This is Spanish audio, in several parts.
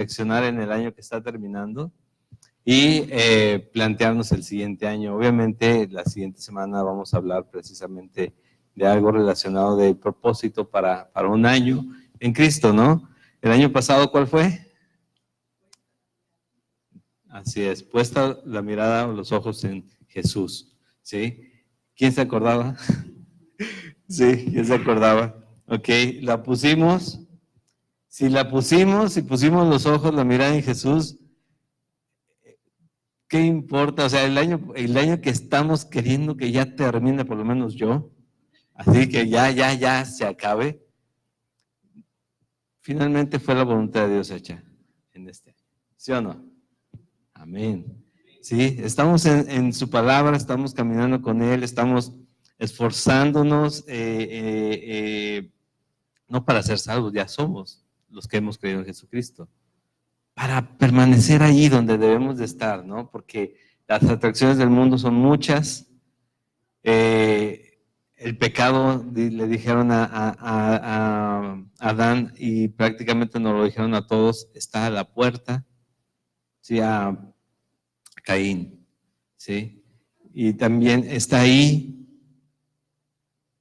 reflexionar en el año que está terminando y plantearnos el siguiente año. Obviamente, la siguiente semana vamos a hablar precisamente de algo relacionado del propósito para un año en Cristo, ¿no? El año pasado, ¿cuál fue? Así es, puesta la mirada o los ojos en Jesús, ¿sí? ¿Quién se acordaba? Sí, ¿quién se acordaba? Ok, la pusimos. Si la pusimos, si pusimos los ojos, la mirada en Jesús, ¿qué importa? O sea, el año que estamos queriendo que ya termine, por lo menos yo, así que ya se acabe, finalmente fue la voluntad de Dios hecha en este año. ¿Sí o no? Amén. Sí, estamos en su palabra, estamos caminando con Él, estamos esforzándonos, no para ser salvos, ya somos los que hemos creído en Jesucristo, para permanecer ahí donde debemos de estar, ¿no? Porque las atracciones del mundo son muchas. El pecado, le dijeron a Adán, y prácticamente nos lo dijeron a todos, está a la puerta, ¿sí? A Caín, ¿sí? Y también está ahí,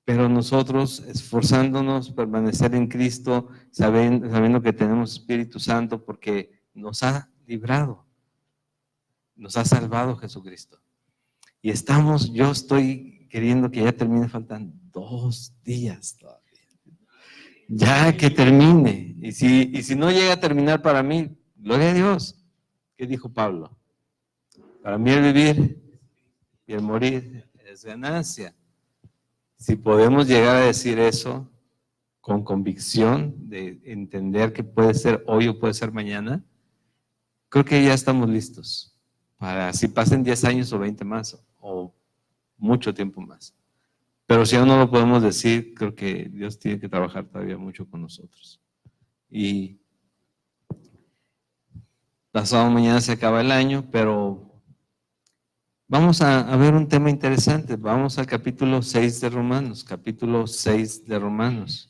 pero nosotros esforzándonos, permanecer en Cristo, sabiendo que tenemos Espíritu Santo, porque nos ha librado, nos ha salvado Jesucristo. Y yo estoy queriendo que ya termine, faltan 2 días todavía. Ya que termine. Y si no llega a terminar para mí, gloria a Dios. ¿Qué dijo Pablo? Para mí el vivir y el morir es ganancia. Si podemos llegar a decir eso con convicción, de entender que puede ser hoy o puede ser mañana, creo que ya estamos listos para si pasen 10 años o 20 más o mucho tiempo más. Pero si aún no lo podemos decir, creo que Dios tiene que trabajar todavía mucho con nosotros. Y pasado mañana se acaba el año, pero vamos a ver un tema interesante. Vamos al capítulo 6 de Romanos, capítulo 6 de Romanos.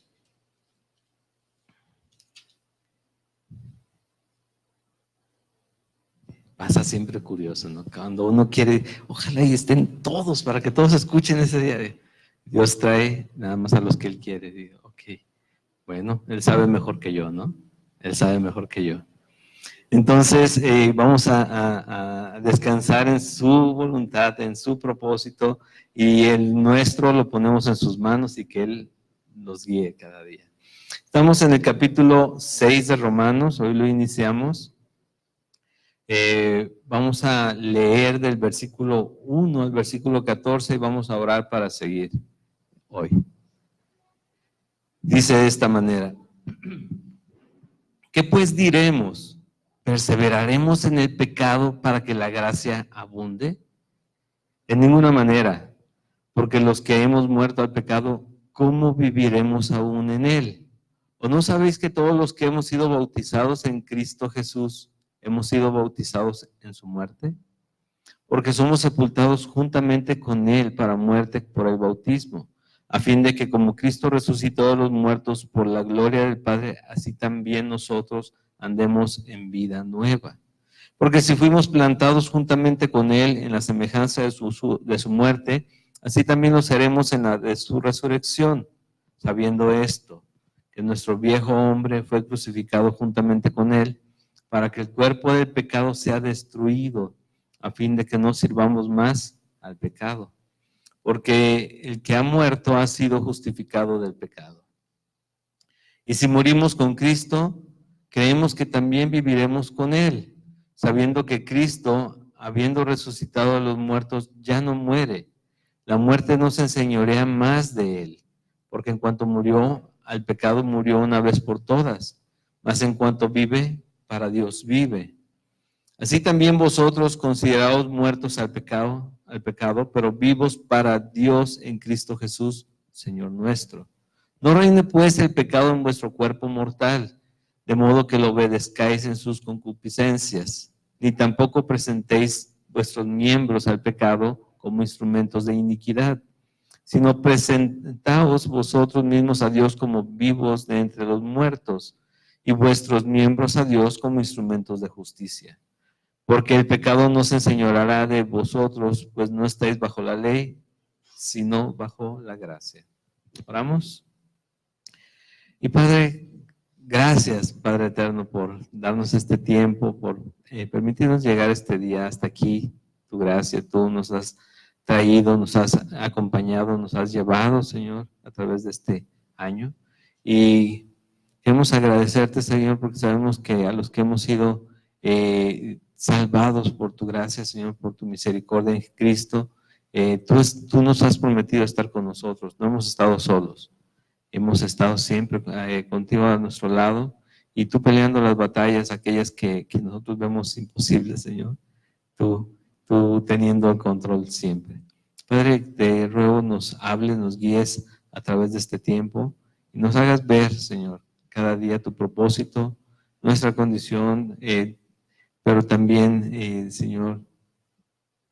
Pasa siempre curioso, ¿no? Cuando uno quiere, ojalá y estén todos para que todos escuchen ese día. Dios trae nada más a los que Él quiere. Digo, ok, bueno, Él sabe mejor que yo, ¿no? Él sabe mejor que yo. Entonces, vamos a descansar en su voluntad, en su propósito, y el nuestro lo ponemos en sus manos y que Él nos guíe cada día. Estamos en el capítulo 6 de Romanos, hoy lo iniciamos. Vamos a leer del versículo 1 al versículo 14 y vamos a orar para seguir hoy. Dice de esta manera: ¿qué pues diremos? ¿Perseveraremos en el pecado para que la gracia abunde? En ninguna manera, porque los que hemos muerto al pecado, ¿cómo viviremos aún en él? ¿O no sabéis que todos los que hemos sido bautizados en Cristo Jesús, hemos sido bautizados en su muerte? Porque somos sepultados juntamente con Él para muerte por el bautismo, a fin de que como Cristo resucitó de los muertos por la gloria del Padre, así también nosotros andemos en vida nueva. Porque si fuimos plantados juntamente con Él en la semejanza de su muerte, así también lo seremos en la de su resurrección, sabiendo esto, que nuestro viejo hombre fue crucificado juntamente con Él, para que el cuerpo del pecado sea destruido, a fin de que no sirvamos más al pecado. Porque el que ha muerto ha sido justificado del pecado. Y si morimos con Cristo, creemos que también viviremos con Él, sabiendo que Cristo, habiendo resucitado a los muertos, ya no muere. La muerte no se enseñorea más de Él, porque en cuanto murió al pecado, murió una vez por todas, mas en cuanto vive, para Dios vive. Así también vosotros, considerados muertos al pecado, pero vivos para Dios en Cristo Jesús, Señor nuestro. No reine pues el pecado en vuestro cuerpo mortal, de modo que lo obedezcáis en sus concupiscencias, ni tampoco presentéis vuestros miembros al pecado como instrumentos de iniquidad, sino presentaos vosotros mismos a Dios como vivos de entre los muertos, y vuestros miembros a Dios como instrumentos de justicia. Porque el pecado no se enseñoreará de vosotros, pues no estáis bajo la ley, sino bajo la gracia. ¿Oramos? Y Padre, gracias, Padre eterno, por darnos este tiempo, por permitirnos llegar este día hasta aquí. Tu gracia, tú nos has traído, nos has acompañado, nos has llevado, Señor, a través de este año. Y queremos agradecerte, Señor, porque sabemos que a los que hemos sido salvados por tu gracia, Señor, por tu misericordia en Cristo, tú nos has prometido estar con nosotros, no hemos estado solos. Hemos estado siempre contigo a nuestro lado y tú peleando las batallas, aquellas que nosotros vemos imposibles, Señor. Tú teniendo el control siempre. Padre, te ruego nos hables, nos guíes a través de este tiempo y nos hagas ver, Señor, cada día tu propósito, nuestra condición, pero también, Señor,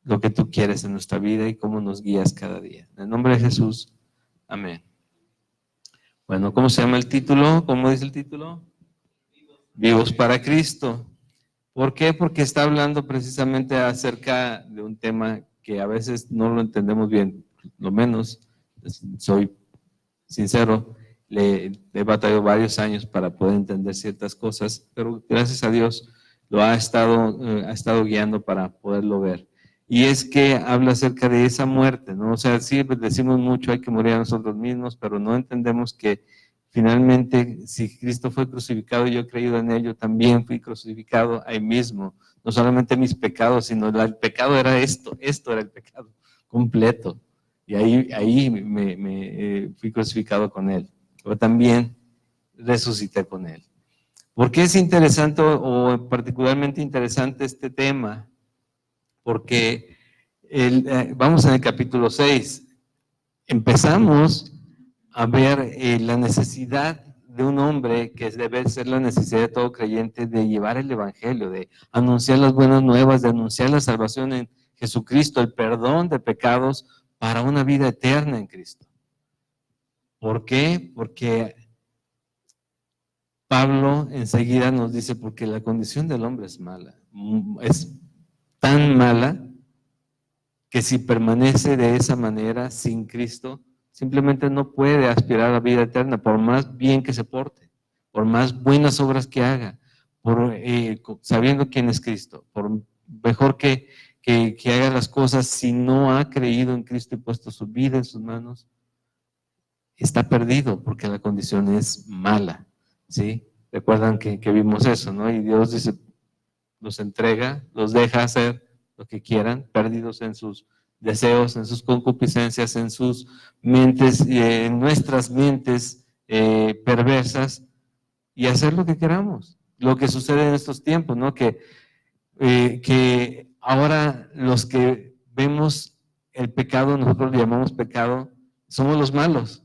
lo que tú quieres en nuestra vida y cómo nos guías cada día. En el nombre de Jesús, amén. Bueno, ¿cómo se llama el título? ¿Cómo dice el título? Vivos para Cristo. ¿Por qué? Porque está hablando precisamente acerca de un tema que a veces no lo entendemos bien, lo menos, soy sincero, he batallado varios años para poder entender ciertas cosas, pero gracias a Dios lo ha estado guiando para poderlo ver. Y es que habla acerca de esa muerte, ¿no? O sea, sí decimos mucho, hay que morir a nosotros mismos, pero no entendemos que finalmente, si Cristo fue crucificado y yo he creído en él, yo también fui crucificado ahí mismo. No solamente mis pecados, sino el pecado era esto era el pecado completo. Y ahí me fui crucificado con él, pero también resucité con él. ¿Por qué es interesante o particularmente interesante este tema? Porque vamos en el capítulo 6, empezamos a ver la necesidad de un hombre, que debe ser la necesidad de todo creyente, de llevar el evangelio, de anunciar las buenas nuevas, de anunciar la salvación en Jesucristo, el perdón de pecados para una vida eterna en Cristo. ¿Por qué? Porque Pablo enseguida nos dice, porque la condición del hombre es mala, es tan mala que si permanece de esa manera sin Cristo, simplemente no puede aspirar a la vida eterna, por más bien que se porte, por más buenas obras que haga, por sabiendo quién es Cristo, por mejor que haga las cosas, si no ha creído en Cristo y puesto su vida en sus manos, está perdido porque la condición es mala, ¿sí? Recuerdan que vimos eso, ¿no? Y Dios dice, los entrega, los deja hacer lo que quieran, perdidos en sus deseos, en sus concupiscencias, en sus mentes, en nuestras mentes perversas, y hacer lo que queramos. Lo que sucede en estos tiempos, ¿no? Que ahora los que vemos el pecado, nosotros le llamamos pecado, somos los malos.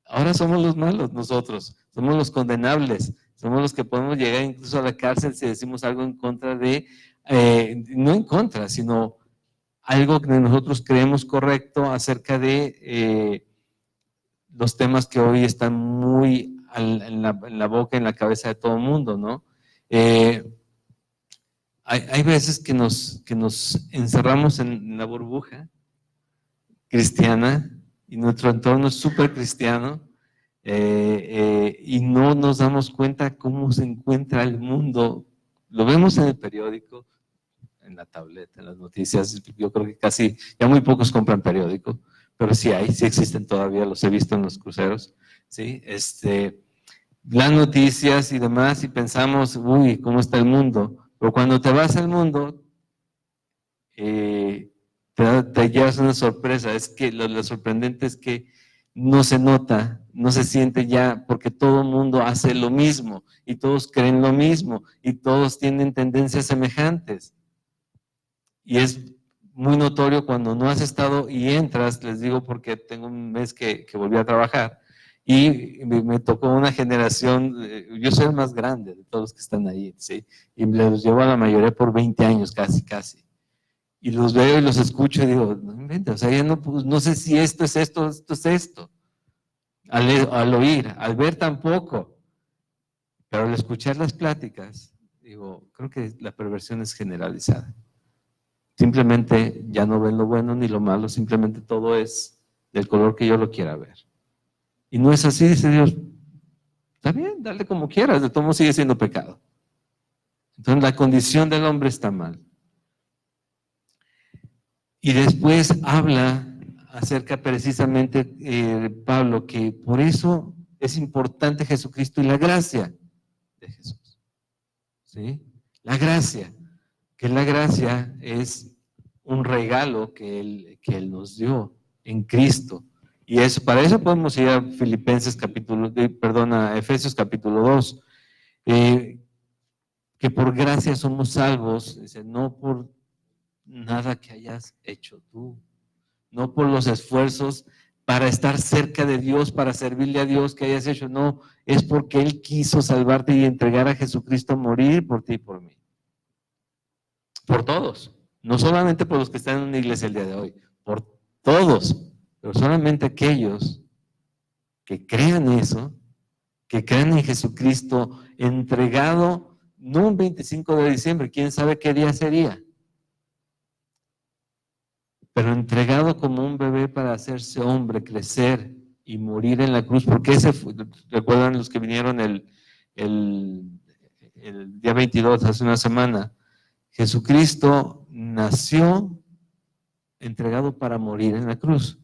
Ahora somos los malos nosotros, somos los condenables, somos los que podemos llegar incluso a la cárcel si decimos algo en contra de, no en contra, sino algo que nosotros creemos correcto acerca de los temas que hoy están muy en la boca, en la cabeza de todo el mundo, ¿no? Hay veces que nos encerramos en la burbuja cristiana y nuestro entorno es súper cristiano y no nos damos cuenta cómo se encuentra el mundo. Lo vemos en el periódico, en la tableta, en las noticias. Yo creo que casi, ya muy pocos compran periódico, pero sí existen todavía, los he visto en los cruceros, ¿sí? Las noticias y demás, y pensamos, uy, ¿cómo está el mundo? Pero cuando te vas al mundo, te llevas una sorpresa. Es que lo sorprendente es que no se nota, no se siente ya, porque todo el mundo hace lo mismo, y todos creen lo mismo, y todos tienen tendencias semejantes. Y es muy notorio cuando no has estado y entras, les digo porque tengo un mes que volví a trabajar, y me tocó una generación, yo soy el más grande de todos los que están ahí, ¿sí? Y los llevo a la mayoría por 20 años casi. Y los veo y los escucho y digo, no inventes, o sea, ya no sé si esto es esto es esto. Al oír, al ver tampoco. Pero al escuchar las pláticas, digo, creo que la perversión es generalizada. Simplemente ya no ven lo bueno ni lo malo, simplemente todo es del color que yo lo quiera ver. Y no es así, dice Dios, está bien, dale como quieras, de todo modo sigue siendo pecado. Entonces la condición del hombre está mal. Y después habla acerca precisamente Pablo, que por eso es importante Jesucristo y la gracia de Jesús. ¿Sí? La gracia, que la gracia es un regalo que Él nos dio en Cristo. Y eso, para eso podemos ir a a Efesios capítulo 2, que por gracia somos salvos, dice, no por nada que hayas hecho tú, no por los esfuerzos para estar cerca de Dios, para servirle a Dios que hayas hecho, no, es porque Él quiso salvarte y entregar a Jesucristo a morir por ti y por mí. Por todos, no solamente por los que están en una iglesia el día de hoy, por todos, pero solamente aquellos que crean eso, que crean en Jesucristo entregado, no un 25 de diciembre, quién sabe qué día sería, pero entregado como un bebé para hacerse hombre, crecer y morir en la cruz, porque ese fue, recuerdan los que vinieron el día 22, hace una semana, Jesucristo nació entregado para morir en la cruz.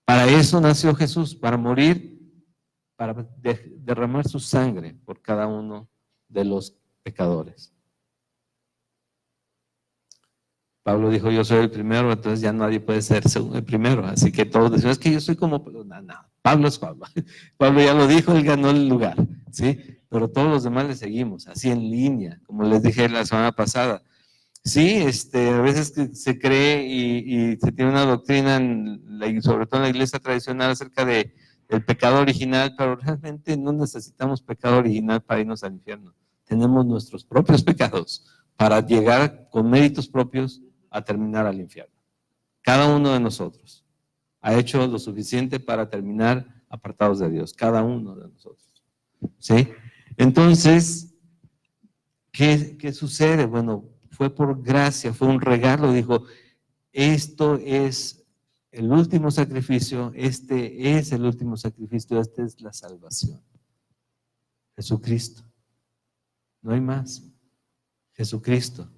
Para eso nació Jesús, para morir, para derramar su sangre por cada uno de los pecadores. Pablo dijo, yo soy el primero, entonces ya nadie puede ser el primero. Así que todos decían, es que yo soy como, no, Pablo es Pablo. Pablo ya lo dijo, él ganó el lugar, ¿sí? Pero todos los demás le seguimos, así en línea, como les dije la semana pasada. Sí, a veces se cree y se tiene una doctrina, sobre todo en la iglesia tradicional, acerca del pecado original, pero realmente no necesitamos pecado original para irnos al infierno. Tenemos nuestros propios pecados para llegar con méritos propios a terminar al infierno. Cada uno de nosotros ha hecho lo suficiente para terminar apartados de Dios, cada uno de nosotros. ¿Sí? Entonces, ¿qué sucede? Bueno, fue por gracia, fue un regalo, dijo, esto es el último sacrificio, este es el último sacrificio, esta es la salvación. Jesucristo. No hay más. Jesucristo.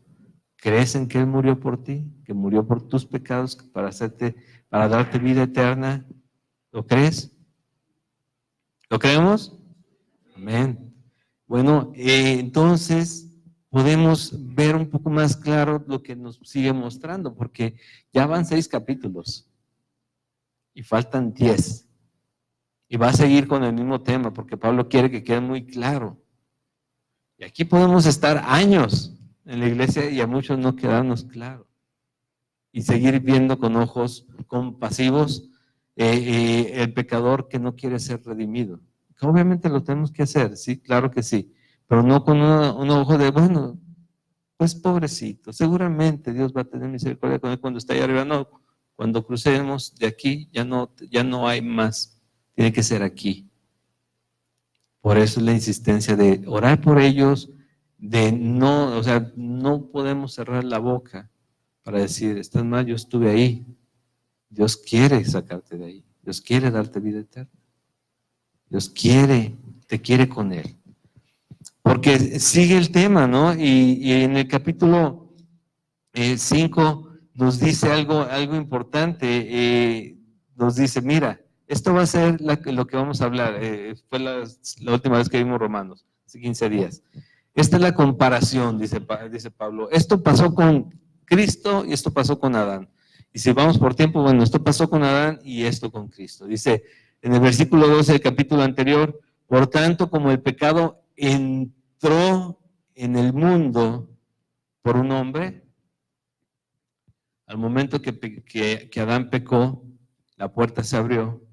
¿Crees en que Él murió por ti? Que murió por tus pecados para darte vida eterna. ¿Lo crees? ¿Lo creemos? Amén. Bueno, entonces podemos ver un poco más claro lo que nos sigue mostrando, porque ya van 6 capítulos y faltan 10. Y va a seguir con el mismo tema, porque Pablo quiere que quede muy claro. Y aquí podemos estar años en la iglesia y a muchos no quedarnos claro. Y seguir viendo con ojos compasivos el pecador que no quiere ser redimido. Obviamente lo tenemos que hacer, sí, claro que sí, pero no con un ojo de, bueno, pues pobrecito, seguramente Dios va a tener misericordia con él cuando está ahí arriba. No, cuando crucemos de aquí ya no hay más, tiene que ser aquí. Por eso es la insistencia de orar por ellos, de no, o sea, no podemos cerrar la boca para decir, estás mal, yo estuve ahí. Dios quiere sacarte de ahí, Dios quiere darte vida eterna. Dios te quiere con Él. Porque sigue el tema, ¿no? Y en el capítulo 5 nos dice algo importante. Nos dice, mira, esto va a ser lo que vamos a hablar. Fue la última vez que vimos Romanos, hace 15 días. Esta es la comparación, dice Pablo. Esto pasó con Cristo y esto pasó con Adán. Y si vamos por tiempo, bueno, esto pasó con Adán y esto con Cristo. Dice en el versículo 12 del capítulo anterior, por tanto, como el pecado entró en el mundo por un hombre, al momento que Adán pecó, la puerta se abrió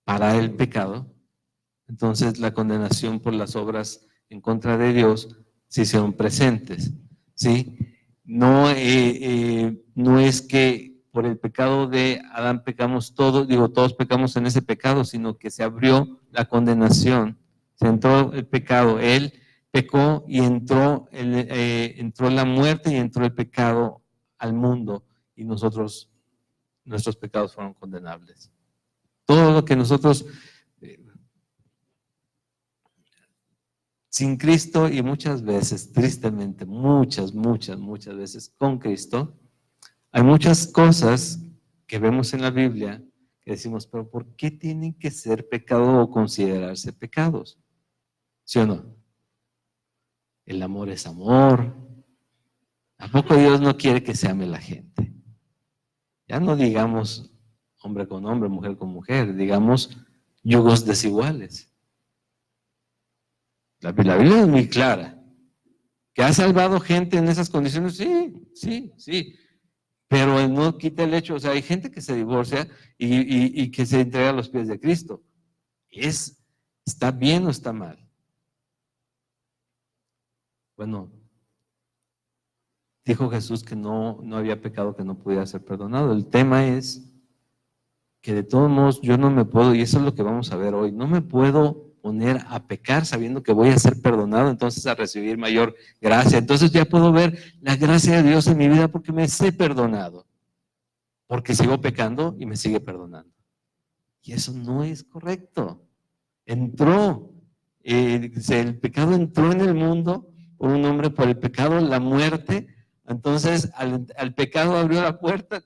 para el pecado, entonces la condenación por las obras en contra de Dios se hicieron presentes, ¿sí? No es que por el pecado de Adán pecamos todos, todos pecamos en ese pecado, sino que se abrió la condenación Se entró el pecado, él pecó y entró la muerte y entró el pecado al mundo y nuestros pecados fueron condenables. Todo lo que nosotros, sin Cristo y muchas veces, tristemente, muchas veces con Cristo, hay muchas cosas que vemos en la Biblia que decimos, pero ¿por qué tienen que ser pecado o considerarse pecados? ¿Sí o no? El amor es amor. ¿A poco Dios no quiere que se ame la gente? Ya no digamos hombre con hombre, mujer con mujer, digamos yugos desiguales. La Biblia es muy clara. ¿Que ha salvado gente en esas condiciones? Sí. Pero no quita el hecho, o sea, hay gente que se divorcia y que se entrega a los pies de Cristo. ¿Está bien o está mal? Bueno, dijo Jesús que no había pecado que no pudiera ser perdonado. El tema es que de todos modos yo no me puedo, y eso es lo que vamos a ver hoy, no me puedo poner a pecar sabiendo que voy a ser perdonado, entonces a recibir mayor gracia. Entonces ya puedo ver la gracia de Dios en mi vida porque me sé perdonado, porque sigo pecando y me sigue perdonando. Y eso no es correcto. El pecado entró en el mundo por un hombre, por el pecado, la muerte. Entonces al pecado abrió la puerta,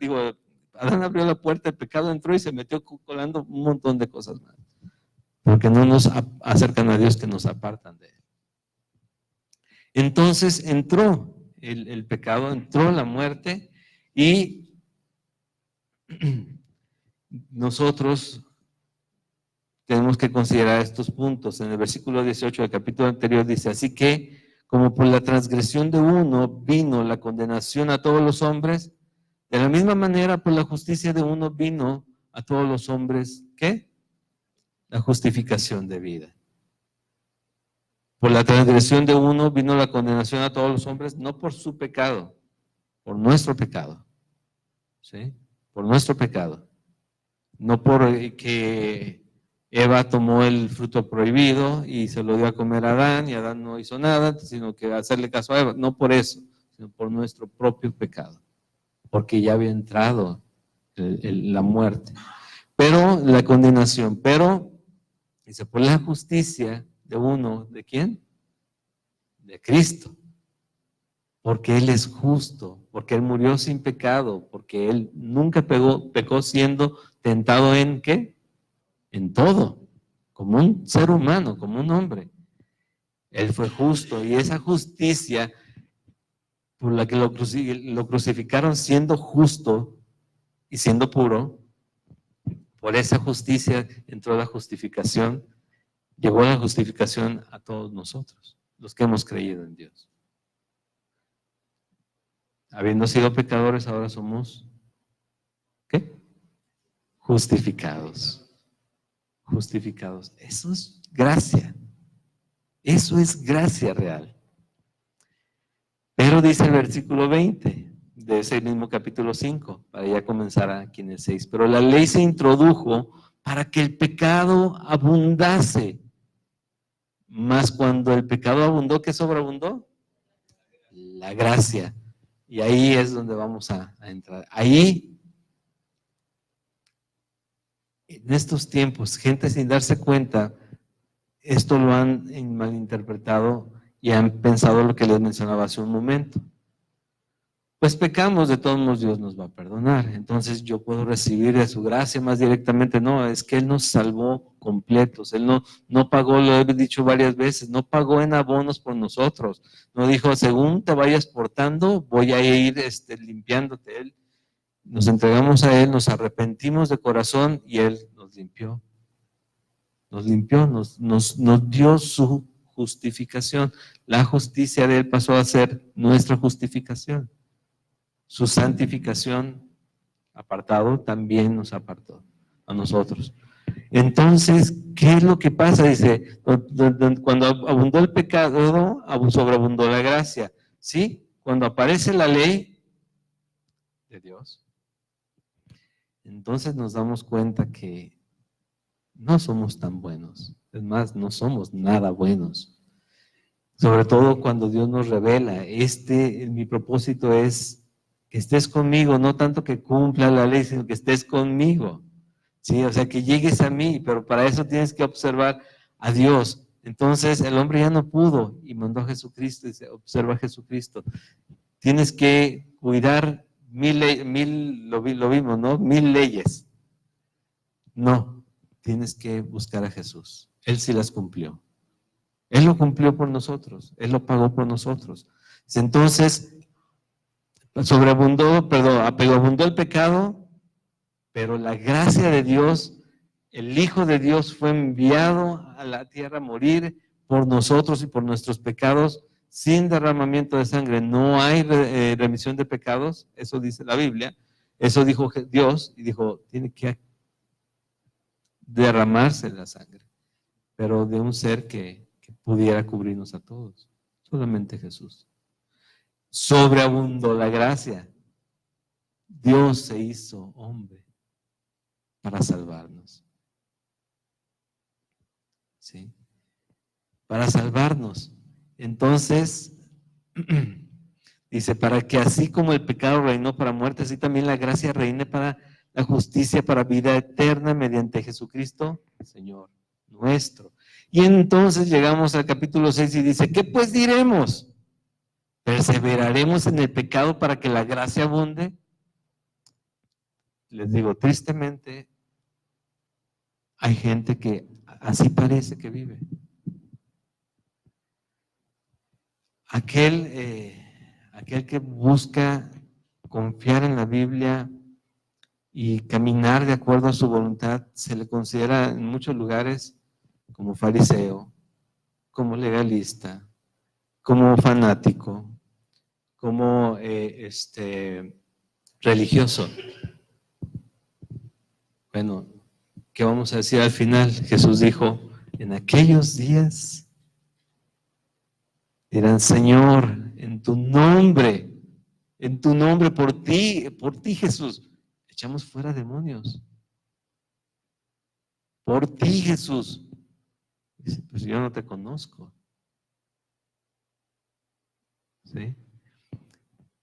Adán abrió la puerta, el pecado entró y se metió colando un montón de cosas más. Porque no nos acercan a Dios, que nos apartan de Él. Entonces entró el pecado, entró la muerte y nosotros tenemos que considerar estos puntos. En el versículo 18 del capítulo anterior dice, así que como por la transgresión de uno vino la condenación a todos los hombres, de la misma manera por la justicia de uno vino a todos los hombres, ¿qué? La justificación de vida. Por la transgresión de uno vino la condenación a todos los hombres, no por su pecado, por nuestro pecado. ¿Sí? Por nuestro pecado. No por que Eva tomó el fruto prohibido y se lo dio a comer a Adán y Adán no hizo nada, sino que hacerle caso a Eva. No por eso, sino por nuestro propio pecado. Porque ya había entrado la muerte. Pero la condenación, dice, por la justicia de uno, ¿de quién? De Cristo. Porque Él es justo, porque Él murió sin pecado, porque Él nunca pecó siendo tentado en ¿qué? En todo, como un ser humano, como un hombre. Él fue justo y esa justicia por la que lo crucificaron siendo justo y siendo puro, por esa justicia entró la justificación, llegó la justificación a todos nosotros, los que hemos creído en Dios. Habiendo sido pecadores, ahora somos, ¿qué? Justificados. Justificados. Eso es gracia. Eso es gracia real. Pero dice el versículo 20 de ese mismo capítulo 5, para ya comenzar aquí en el 6. Pero la ley se introdujo para que el pecado abundase. Mas cuando el pecado abundó, ¿qué sobreabundó? La gracia. Y ahí es donde vamos a entrar. Ahí, en estos tiempos, gente sin darse cuenta, esto lo han malinterpretado y han pensado lo que les mencionaba hace un momento. Pues pecamos, de todos modos Dios nos va a perdonar. Entonces yo puedo recibir de su gracia más directamente. No, es que Él nos salvó completos. Él no pagó, lo he dicho varias veces, no pagó en abonos por nosotros. No dijo, según te vayas portando, voy a ir limpiándote. Él, nos entregamos a Él, nos arrepentimos de corazón y Él nos limpió. Nos limpió, nos dio su justificación. La justicia de Él pasó a ser nuestra justificación. Su santificación, apartado, también nos apartó a nosotros. Entonces, ¿qué es lo que pasa? Dice, cuando abundó el pecado, sobreabundó la gracia. ¿Sí? Cuando aparece la ley de Dios, entonces nos damos cuenta que no somos tan buenos. Es más, no somos nada buenos. Sobre todo cuando Dios nos revela, mi propósito es que estés conmigo, no tanto que cumpla la ley, sino que estés conmigo. Sí, o sea, que llegues a mí, pero para eso tienes que observar a Dios. Entonces el hombre ya no pudo y mandó a Jesucristo y se observa a Jesucristo. Tienes que cuidar lo vimos, ¿no? 1000 leyes. No, tienes que buscar a Jesús. Él sí las cumplió. Él lo cumplió por nosotros, Él lo pagó por nosotros. Entonces, abundó el pecado, pero la gracia de Dios, el Hijo de Dios fue enviado a la tierra a morir por nosotros y por nuestros pecados sin derramamiento de sangre. No hay remisión de pecados, eso dice la Biblia, eso dijo Dios y dijo, tiene que derramarse la sangre, pero de un ser que pudiera cubrirnos a todos, solamente Jesús. Sobreabundó la gracia. Dios se hizo hombre para salvarnos. ¿Sí? Para salvarnos. Entonces, dice, para que así como el pecado reinó para muerte, así también la gracia reine para la justicia, para vida eterna mediante Jesucristo, Señor nuestro. Y entonces llegamos al capítulo 6 y dice, ¿qué pues diremos? ¿Perseveraremos en el pecado para que la gracia abunde? Les digo, tristemente, hay gente que así parece que vive. Aquel que busca confiar en la Biblia y caminar de acuerdo a su voluntad, se le considera en muchos lugares como fariseo, como legalista, como fanático, como religioso. Bueno, ¿qué vamos a decir al final? Jesús dijo, en aquellos días dirán, Señor, en tu nombre, por ti Jesús, echamos fuera demonios. Por ti Jesús. Dice, pues yo no te conozco. ¿Sí?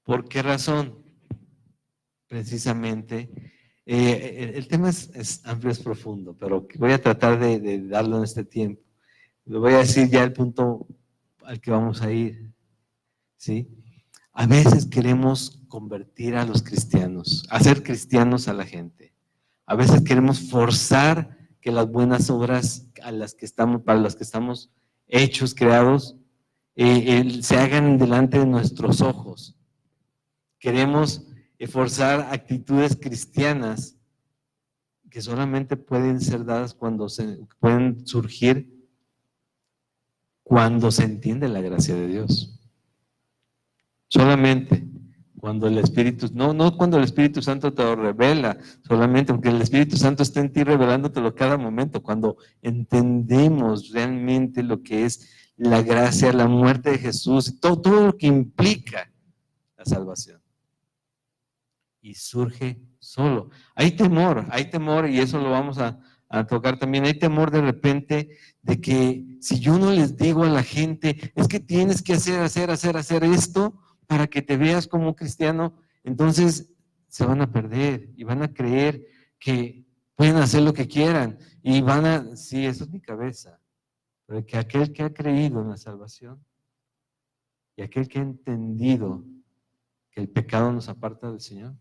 ¿Por qué razón? Precisamente, el tema es amplio, es profundo, pero voy a tratar de darlo en este tiempo. Le voy a decir ya el punto al que vamos a ir. ¿Sí? A veces queremos convertir a los cristianos, hacer cristianos a la gente. A veces queremos forzar que las buenas obras para las que estamos hechos, creados, se hagan delante de nuestros ojos. Queremos forzar actitudes cristianas que solamente pueden ser dadas pueden surgir cuando se entiende la gracia de Dios. Solamente cuando el Espíritu, no cuando el Espíritu Santo te lo revela, solamente porque el Espíritu Santo está en ti revelándotelo cada momento, cuando entendemos realmente lo que es la gracia, la muerte de Jesús, todo lo que implica la salvación. Y surge solo. Hay temor, y eso lo vamos a tocar también. Hay temor de repente de que si yo no les digo a la gente, es que tienes que hacer esto para que te veas como cristiano, entonces se van a perder y van a creer que pueden hacer lo que quieran y sí, eso es mi cabeza, pero que aquel que ha creído en la salvación y aquel que ha entendido que el pecado nos aparta del Señor,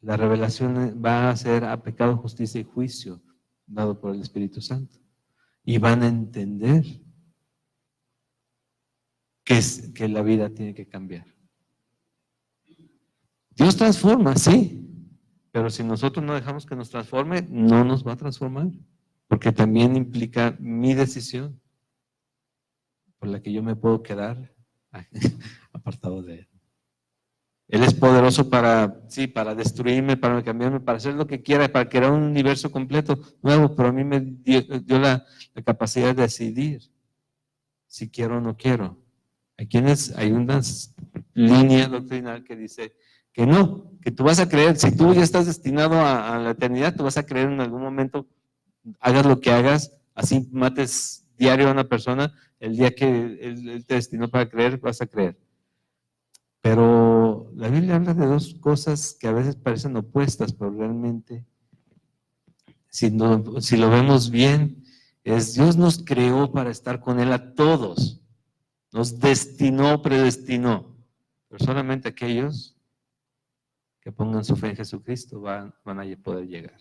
la revelación va a ser a pecado, justicia y juicio dado por el Espíritu Santo. Y van a entender que la vida tiene que cambiar. Dios transforma, sí, pero si nosotros no dejamos que nos transforme, no nos va a transformar, porque también implica mi decisión, por la que yo me puedo quedar apartado de Él. Él es poderoso para destruirme, para cambiarme, para hacer lo que quiera, para crear un universo completo nuevo, pero a mí me dio la capacidad de decidir si quiero o no quiero. Hay una línea doctrinal que dice que no, que tú vas a creer, si tú ya estás destinado a la eternidad, tú vas a creer en algún momento, hagas lo que hagas, así mates diario a una persona, el día que él te destinó para creer, vas a creer. Pero la Biblia habla de dos cosas que a veces parecen opuestas, pero realmente, si lo vemos bien, es Dios nos creó para estar con Él a todos, nos destinó, predestinó, pero solamente aquellos que pongan su fe en Jesucristo van a poder llegar.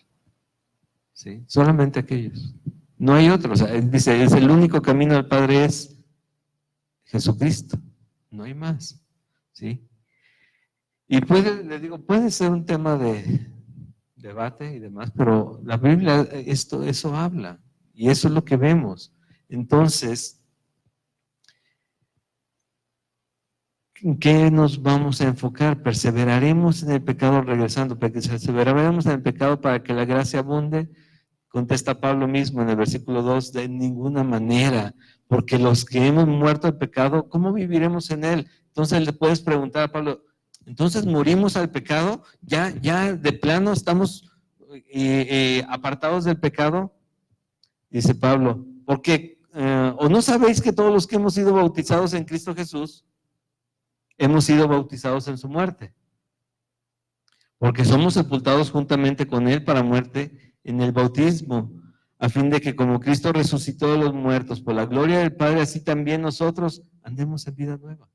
¿Sí? Solamente aquellos. No hay otros. Él dice, es el único camino al Padre es Jesucristo. No hay más. ¿Sí? Y puede ser un tema de debate y demás, pero la Biblia eso habla. Y eso es lo que vemos. Entonces, ¿en qué nos vamos a enfocar? Perseveraremos en el pecado regresando, perseveraremos en el pecado para que la gracia abunde. Contesta Pablo mismo en el versículo 2, de ninguna manera, porque los que hemos muerto al pecado, ¿cómo viviremos en él? Entonces le puedes preguntar a Pablo, ¿entonces morimos al pecado? ¿Ya de plano estamos apartados del pecado? Dice Pablo, porque ¿o no sabéis que todos los que hemos sido bautizados en Cristo Jesús, hemos sido bautizados en su muerte? Porque somos sepultados juntamente con él para muerte en el bautismo, a fin de que como Cristo resucitó de los muertos por la gloria del Padre, así también nosotros andemos en vida nueva.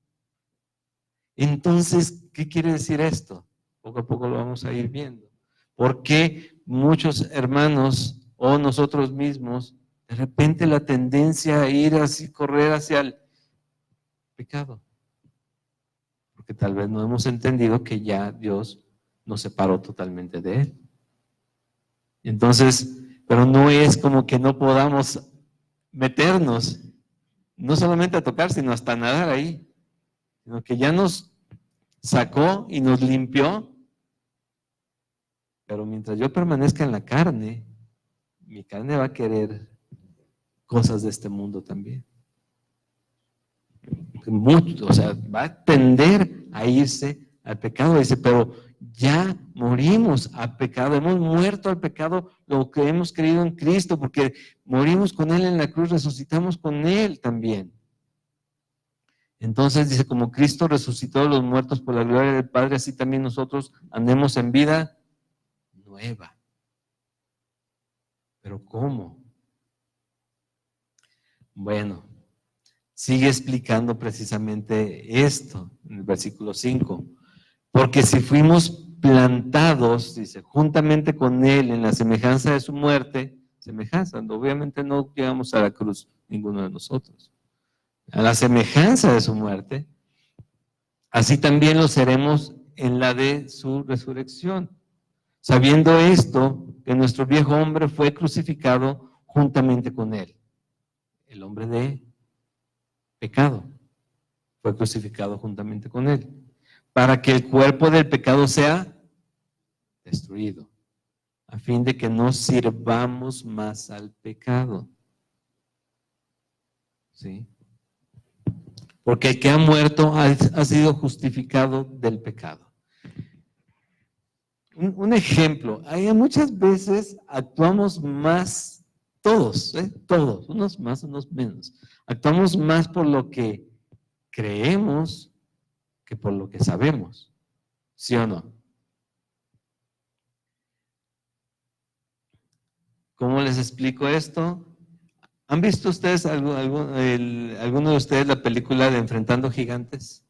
Entonces, ¿qué quiere decir esto? Poco a poco lo vamos a ir viendo. ¿Por qué muchos hermanos o nosotros mismos, de repente la tendencia a ir así, correr hacia el pecado? Porque tal vez no hemos entendido que ya Dios nos separó totalmente de él. Entonces, pero no es como que no podamos meternos, no solamente a tocar, sino hasta nadar ahí, sino que ya nos sacó y nos limpió. Pero mientras yo permanezca en la carne, mi carne va a querer cosas de este mundo también. Mucho, o sea, va a tender a irse al pecado. Dice, pero ya morimos al pecado, hemos muerto al pecado, lo que hemos creído en Cristo, porque morimos con Él en la cruz, resucitamos con Él también. Entonces dice, como Cristo resucitó a los muertos por la gloria del Padre, así también nosotros andemos en vida nueva. ¿Pero cómo? Bueno, sigue explicando precisamente esto en el versículo 5. Porque si fuimos plantados, dice, juntamente con Él en la semejanza de su muerte, semejanza, obviamente no llegamos a la cruz ninguno de nosotros, a la semejanza de su muerte, así también lo seremos en la de su resurrección. Sabiendo esto, que nuestro viejo hombre fue crucificado juntamente con Él, el hombre de pecado, fue crucificado juntamente con Él, para que el cuerpo del pecado sea destruido, a fin de que no sirvamos más al pecado. ¿Sí? Porque el que ha muerto ha sido justificado del pecado. Un ejemplo, hay muchas veces actuamos más, todos, unos más, unos menos, actuamos más por lo que creemos que por lo que sabemos, ¿sí o no? ¿Cómo les explico esto? ¿Han visto ustedes, alguno de ustedes, la película de Enfrentando Gigantes?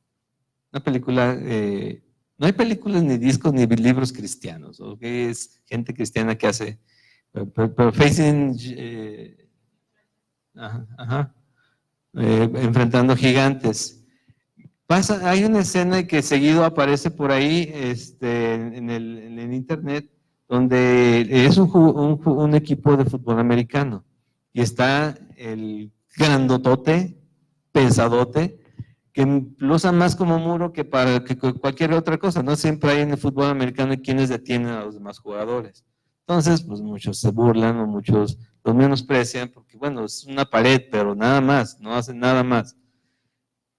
Una película, no hay películas ni discos ni libros cristianos, ¿ok? Es gente cristiana que hace, pero Facing, Enfrentando Gigantes. Hay una escena que seguido aparece por ahí en el internet, donde es un equipo de fútbol americano y está el grandotote, pesadote, que lo usan más como muro que para cualquier otra cosa. No siempre hay en el fútbol americano quienes detienen a los demás jugadores. Entonces, pues muchos se burlan o muchos los menosprecian porque, bueno, es una pared, pero nada más, no hacen nada más.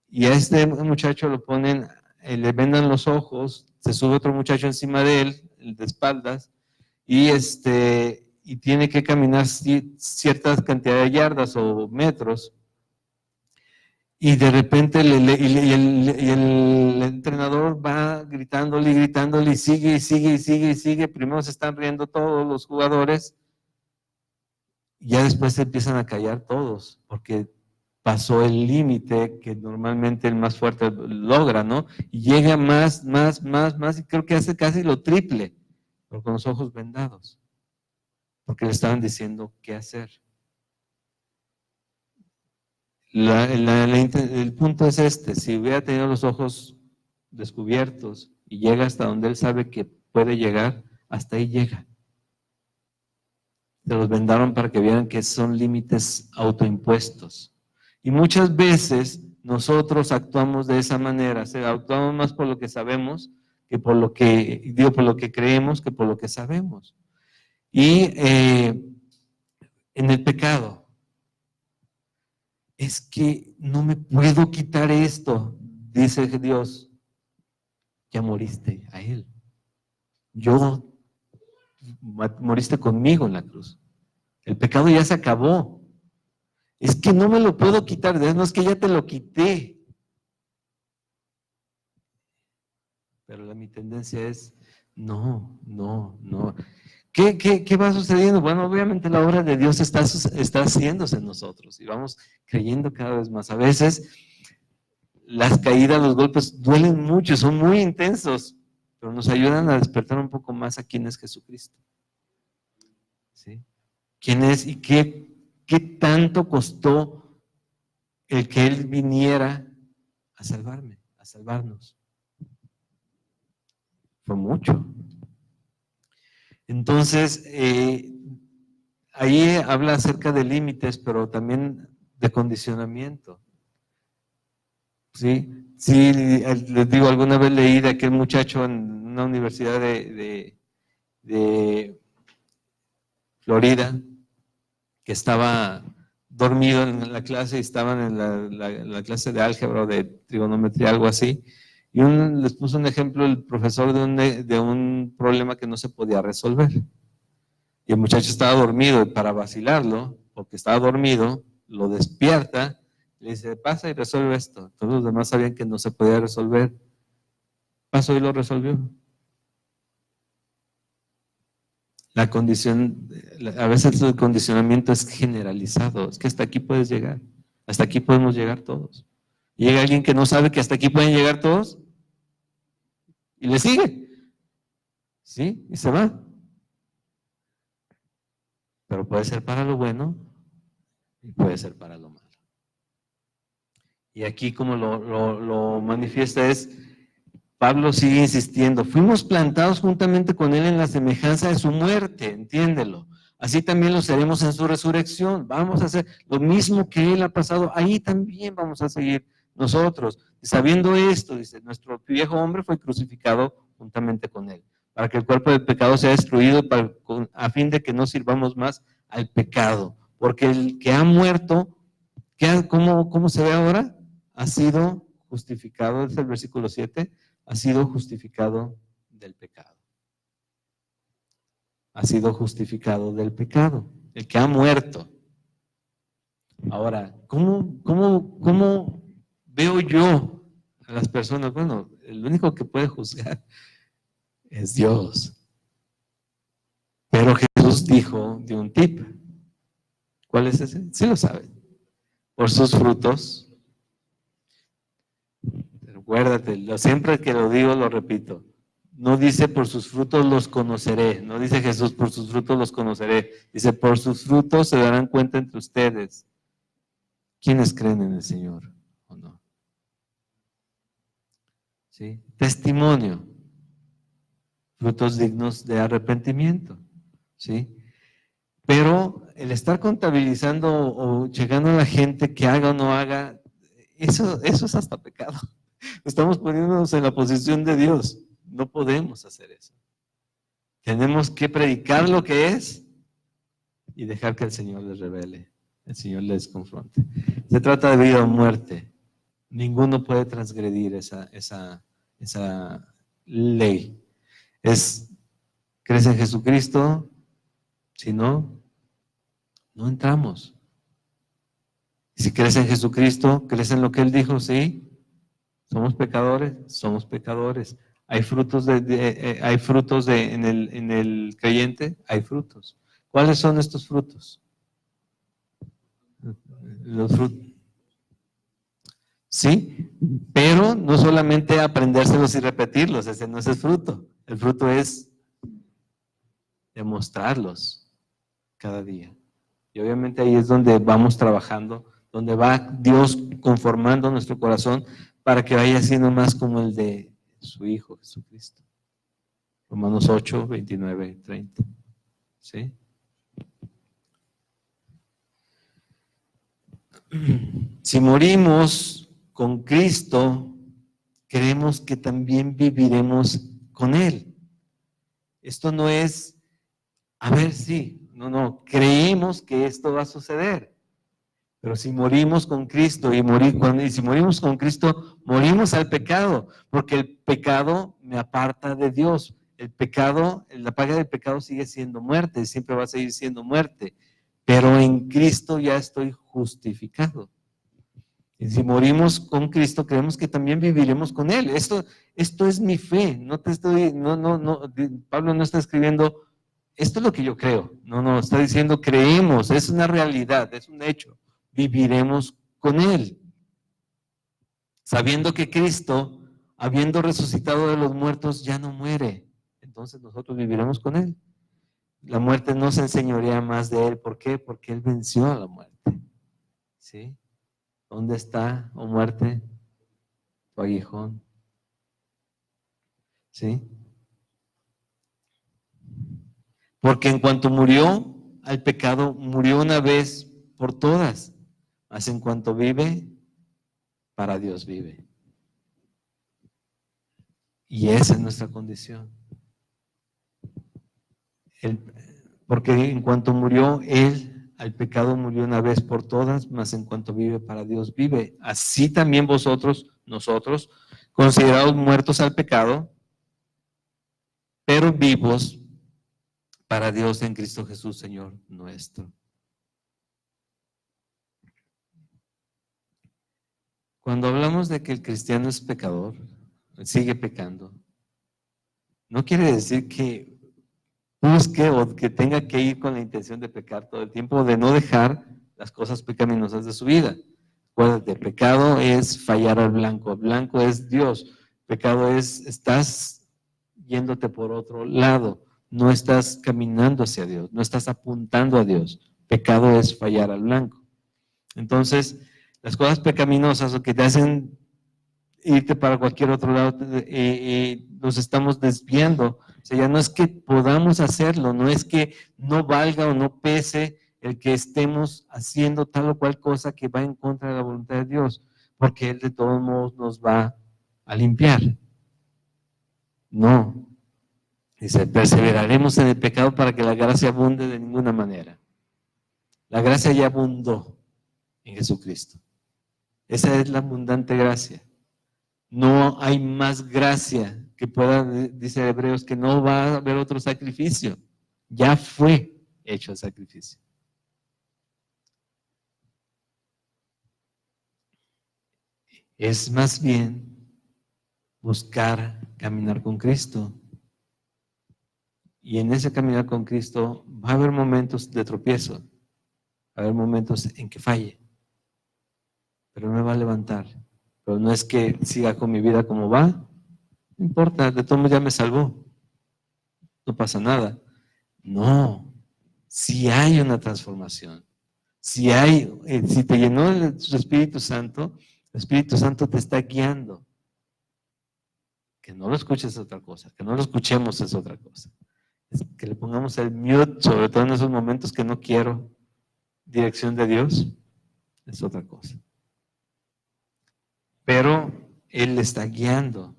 Y a este muchacho lo ponen, le vendan los ojos, se sube otro muchacho encima de él, el de espaldas, y tiene que caminar cierta cantidad de yardas o metros, y de repente el entrenador va gritándole y gritándole y sigue y sigue y sigue y sigue. Primero se están riendo todos los jugadores y ya después se empiezan a callar todos porque pasó el límite que normalmente el más fuerte logra, ¿no? Y llega más y creo que hace casi lo triple, pero con los ojos vendados, porque le estaban diciendo qué hacer. El punto es si hubiera tenido los ojos descubiertos y llega hasta donde él sabe que puede llegar, hasta ahí llega. Se los vendaron para que vieran que son límites autoimpuestos. Y muchas veces nosotros actuamos de esa manera, actuamos más por lo que sabemos que por lo que, por lo que creemos que por lo que sabemos. Y en el pecado, es que no me puedo quitar esto, dice Dios. Ya moriste a Él. Moriste conmigo en la cruz. El pecado ya se acabó. Es que no me lo puedo quitar, no es que ya te lo quité. Pero mi tendencia es, no. ¿Qué va sucediendo? Bueno, obviamente la obra de Dios está haciéndose en nosotros y vamos creyendo cada vez más. A veces las caídas, los golpes duelen mucho, son muy intensos, pero nos ayudan a despertar un poco más a quién es Jesucristo. ¿Sí? ¿Quién es y qué tanto costó el que Él viniera a salvarme, a salvarnos? Fue mucho. Entonces, ahí habla acerca de límites, pero también de condicionamiento. ¿Sí? Sí, les digo, alguna vez leí de aquel muchacho en una universidad de Florida que estaba dormido en la clase y estaban en la clase de álgebra o de trigonometría, algo así, y les puso un ejemplo el profesor de un problema que no se podía resolver. Y el muchacho estaba dormido y para vacilarlo, porque estaba dormido, lo despierta, le dice, pasa y resuelve esto. Todos los demás sabían que no se podía resolver. Pasó y lo resolvió. La condición, a veces el condicionamiento es generalizado, es que hasta aquí puedes llegar, hasta aquí podemos llegar todos. Llega alguien que no sabe que hasta aquí pueden llegar todos y le sigue, ¿sí? Y se va. Pero puede ser para lo bueno y puede ser para lo malo. Y aquí como lo manifiesta es, Pablo sigue insistiendo, fuimos plantados juntamente con él en la semejanza de su muerte, entiéndelo. Así también lo seremos en su resurrección. Vamos a hacer lo mismo que él ha pasado, ahí también vamos a seguir nosotros. Y sabiendo esto, dice, nuestro viejo hombre fue crucificado juntamente con él, para que el cuerpo del pecado sea destruido, a fin de que no sirvamos más al pecado. Porque el que ha muerto, ¿cómo se ve ahora? Ha sido justificado, es el versículo 7, ha sido justificado del pecado. Ha sido justificado del pecado. El que ha muerto. Ahora, ¿cómo veo yo a las personas? Bueno, el único que puede juzgar es Dios. Pero Jesús dijo de un tip. ¿Cuál es ese? Sí lo saben. Por sus frutos. Acuérdate, siempre que lo digo lo repito. No dice por sus frutos los conoceré, no dice Jesús por sus frutos los conoceré, dice por sus frutos se darán cuenta entre ustedes. ¿Quiénes creen en el Señor o no? ¿Sí? Testimonio, frutos dignos de arrepentimiento, ¿sí? Pero el estar contabilizando o llegando a la gente que haga o no haga, eso es hasta pecado. Estamos poniéndonos en la posición de Dios. No podemos hacer eso. Tenemos que predicar lo que es y dejar que el Señor les revele, el Señor les confronte. Se trata de vida o muerte. Ninguno puede transgredir esa ley. ¿Crees en Jesucristo? Si no, no entramos. Si crees en Jesucristo, ¿crees en lo que Él dijo? Sí. ¿Somos pecadores? Somos pecadores. ¿Hay frutos en el creyente? Hay frutos. ¿Cuáles son estos frutos? Los frutos. Sí, pero no solamente aprendérselos y repetirlos, ese no es el fruto. El fruto es demostrarlos cada día. Y obviamente ahí es donde vamos trabajando, donde va Dios conformando nuestro corazón para que vaya siendo más como el de su Hijo Jesucristo. Romanos 8, 29, 30. ¿Sí? Si morimos con Cristo, creemos que también viviremos con Él. Esto no es, a ver si, no, creemos que esto va a suceder. Pero si morimos con Cristo y si morimos con Cristo, morimos al pecado, porque el pecado me aparta de Dios. El pecado, la paga del pecado sigue siendo muerte, siempre va a seguir siendo muerte. Pero en Cristo ya estoy justificado. Y si morimos con Cristo, creemos que también viviremos con Él. Esto es mi fe. Pablo no está escribiendo, esto es lo que yo creo. No, está diciendo creemos, es una realidad, es un hecho. Viviremos con Él. Sabiendo que Cristo, habiendo resucitado de los muertos, ya no muere. Entonces nosotros viviremos con Él. La muerte no se enseñorea más de Él. ¿Por qué? Porque Él venció a la muerte. ¿Sí? ¿Dónde está, oh muerte, tu aguijón? ¿Sí? Porque en cuanto murió al pecado, murió una vez por todas. Mas en cuanto vive, para Dios vive. Y esa es nuestra condición. Porque en cuanto murió Él, al pecado murió una vez por todas, mas en cuanto vive, para Dios vive. Así también nosotros, considerados muertos al pecado, pero vivos para Dios en Cristo Jesús, Señor nuestro. Cuando hablamos de que el cristiano es pecador, sigue pecando, no quiere decir que busque o que tenga que ir con la intención de pecar todo el tiempo o de no dejar las cosas pecaminosas de su vida. Acuérdate, pecado es fallar al blanco, el blanco es Dios, pecado es estás yéndote por otro lado, no estás caminando hacia Dios, no estás apuntando a Dios, pecado es fallar al blanco. Entonces, las cosas pecaminosas o que te hacen irte para cualquier otro lado, nos estamos desviando. O sea, ya no es que podamos hacerlo, no es que no valga o no pese el que estemos haciendo tal o cual cosa que va en contra de la voluntad de Dios, porque Él de todos modos nos va a limpiar. No. Dice, perseveraremos en el pecado para que la gracia abunde de ninguna manera. La gracia ya abundó en Jesucristo. Esa es la abundante gracia. No hay más gracia que pueda, dice Hebreos, que no va a haber otro sacrificio. Ya fue hecho el sacrificio. Es más bien buscar caminar con Cristo. Y en ese caminar con Cristo va a haber momentos de tropiezo, va a haber momentos en que falle, pero me va a levantar. Pero no es que siga con mi vida como va, no importa, de todo modo ya me salvó, no pasa nada. No, si hay una transformación, si te llenó el Espíritu Santo te está guiando. Que no lo escuches es otra cosa, que no lo escuchemos es otra cosa. Es que le pongamos el mute, sobre todo en esos momentos que no quiero dirección de Dios, es otra cosa. Pero Él le está guiando.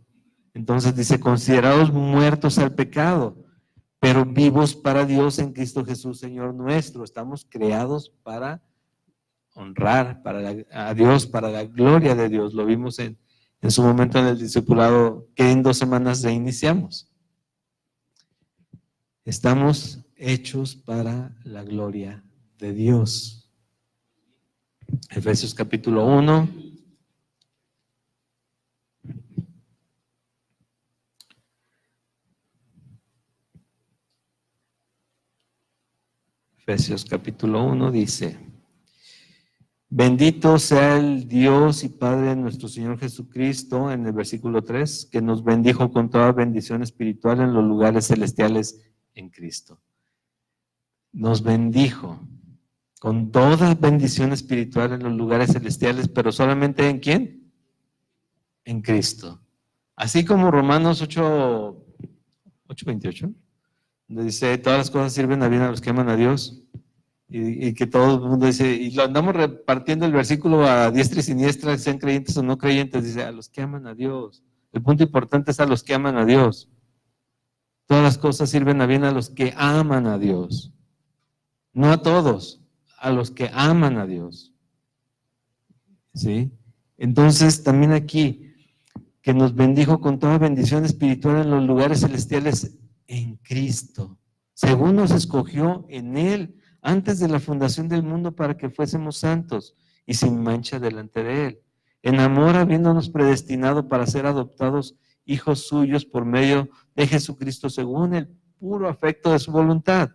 Entonces dice, considerados muertos al pecado, pero vivos para Dios en Cristo Jesús, Señor nuestro. Estamos creados para honrar a Dios, para la gloria de Dios. Lo vimos en En su momento en el discipulado, que en 2 semanas reiniciamos. Estamos hechos para la gloria de Dios. Efesios capítulo 1. Efesios capítulo 1 dice: bendito sea el Dios y Padre de nuestro Señor Jesucristo, en el versículo 3, que nos bendijo con toda bendición espiritual en los lugares celestiales en Cristo. Nos bendijo con toda bendición espiritual en los lugares celestiales, pero solamente ¿en quién? En Cristo. Así como Romanos 8:28, donde dice, todas las cosas sirven a bien a los que aman a Dios, y que todo el mundo dice, y lo andamos repartiendo el versículo a diestra y siniestra, sean creyentes o no creyentes, dice, a los que aman a Dios. El punto importante es a los que aman a Dios. Todas las cosas sirven a bien a los que aman a Dios. No a todos, a los que aman a Dios. ¿Sí? Entonces, también aquí, que nos bendijo con toda bendición espiritual en los lugares celestiales en Cristo, según nos escogió en Él antes de la fundación del mundo para que fuésemos santos y sin mancha delante de Él. En amor, habiéndonos predestinado para ser adoptados hijos suyos por medio de Jesucristo, según el puro afecto de su voluntad,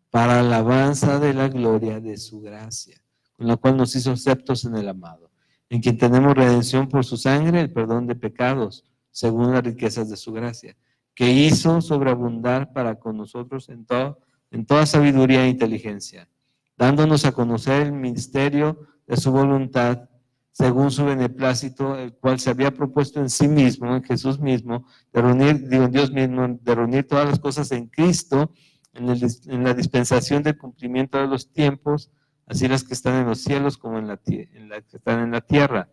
para alabanza de la gloria de su gracia, con la cual nos hizo aceptos en el amado, en quien tenemos redención por su sangre, el perdón de pecados, según las riquezas de su gracia, que hizo sobreabundar para con nosotros en toda sabiduría e inteligencia, dándonos a conocer el misterio de su voluntad, según su beneplácito, el cual se había propuesto en sí mismo, en Jesús mismo, en Dios mismo, de reunir todas las cosas en Cristo, en la dispensación del cumplimiento de los tiempos, así las que están en los cielos como en las que están en la tierra.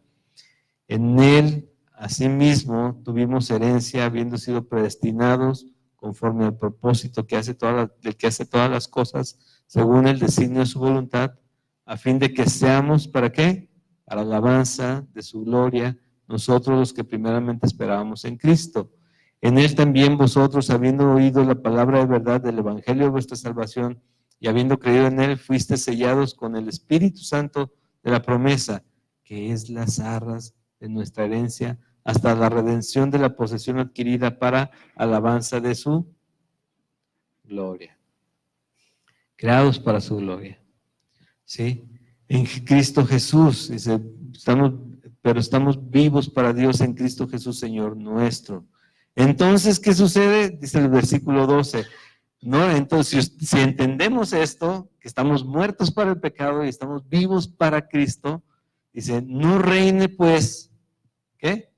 En Él, asimismo, tuvimos herencia, habiendo sido predestinados conforme al propósito del que hace todas las cosas, según el designio de su voluntad, a fin de que seamos, ¿para qué? Para la alabanza de su gloria, nosotros los que primeramente esperábamos en Cristo. En Él también vosotros, habiendo oído la palabra de verdad del evangelio de vuestra salvación, y habiendo creído en Él, fuisteis sellados con el Espíritu Santo de la promesa, que es las arras de nuestra herencia, hasta la redención de la posesión adquirida para alabanza de su gloria. Creados para su gloria. ¿Sí? En Cristo Jesús, dice, estamos vivos para Dios en Cristo Jesús, Señor nuestro. Entonces, ¿qué sucede? Dice el versículo 12. No, entonces, si entendemos esto, que estamos muertos para el pecado y estamos vivos para Cristo, dice, no reine pues, ¿qué?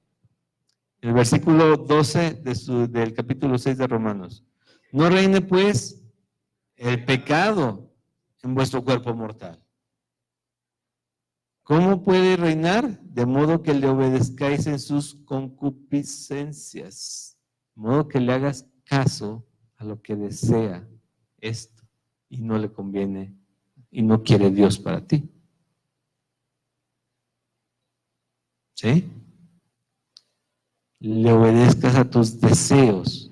El versículo 12 del capítulo 6 de Romanos. No reine pues el pecado en vuestro cuerpo mortal. ¿Cómo puede reinar? De modo que le obedezcáis en sus concupiscencias. De modo que le hagas caso a lo que desea esto y no le conviene y no quiere Dios para ti. ¿Sí? Le obedezcas a tus deseos,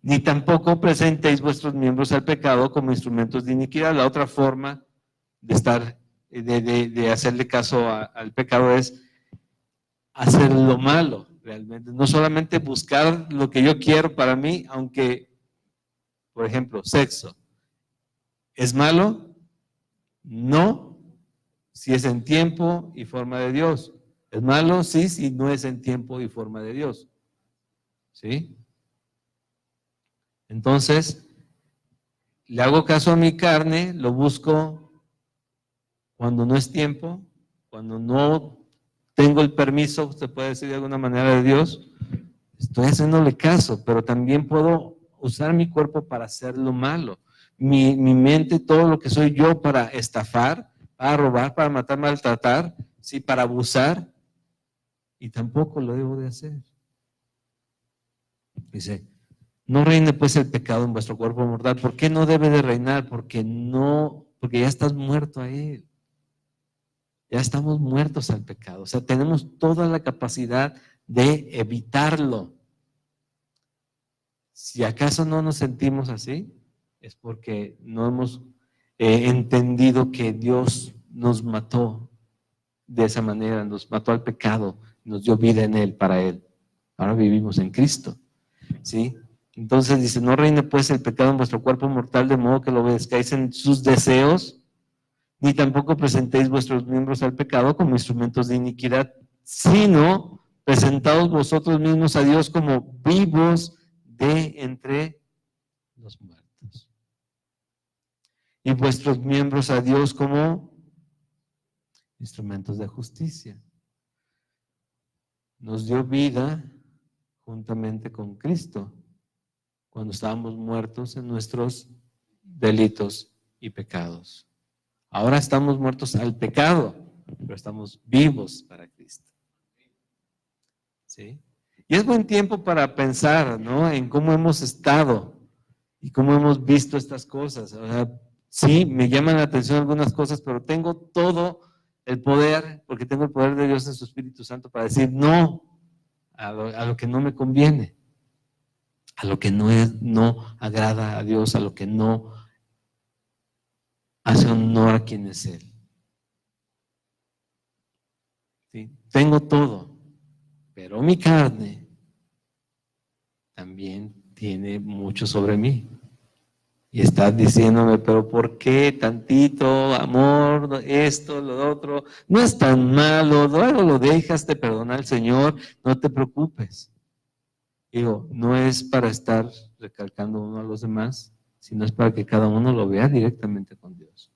ni tampoco presentéis vuestros miembros al pecado como instrumentos de iniquidad. La otra forma de hacerle caso al pecado es hacer lo malo, realmente. No solamente buscar lo que yo quiero para mí, aunque, por ejemplo, sexo. ¿Es malo? No, si es en tiempo y forma de Dios. ¿Es malo? Sí, si no es en tiempo y forma de Dios. ¿Sí? Entonces, le hago caso a mi carne, lo busco cuando no es tiempo, cuando no tengo el permiso, se puede decir de alguna manera, de Dios, estoy haciéndole caso, pero también puedo usar mi cuerpo para hacer lo malo. Mi mente, todo lo que soy yo, para estafar, para robar, para matar, maltratar, sí, para abusar, y tampoco lo debo de hacer. Dice, no reine pues el pecado en vuestro cuerpo mortal. ¿Por qué no debe de reinar? Porque ya estás muerto a él. Ya estamos muertos al pecado. O sea, tenemos toda la capacidad de evitarlo. Si acaso no nos sentimos así, es porque no hemos entendido que Dios nos mató de esa manera, nos mató al pecado, nos dio vida en Él, para Él. Ahora vivimos en Cristo, ¿sí? Entonces dice, no reine pues el pecado en vuestro cuerpo mortal, de modo que lo obedezcáis en sus deseos, ni tampoco presentéis vuestros miembros al pecado como instrumentos de iniquidad, sino presentaos vosotros mismos a Dios como vivos de entre los muertos. Y vuestros miembros a Dios como instrumentos de justicia. Nos dio vida juntamente con Cristo cuando estábamos muertos en nuestros delitos y pecados. Ahora estamos muertos al pecado, pero estamos vivos para Cristo. ¿Sí? Y es buen tiempo para pensar, ¿no?, en cómo hemos estado y cómo hemos visto estas cosas. O sea, sí, me llaman la atención algunas cosas, pero tengo todo el poder, porque tengo el poder de Dios en su Espíritu Santo para decir no a lo que no me conviene, a lo que no agrada a Dios, a lo que no hace honor a quien es Él. ¿Sí? Tengo todo, pero mi carne también tiene mucho sobre mí. Y está diciéndome, pero ¿por qué tantito amor, esto, lo otro? No es tan malo, luego lo dejas, te perdona el Señor, no te preocupes. Digo, no es para estar recalcando uno a los demás, sino es para que cada uno lo vea directamente con Dios.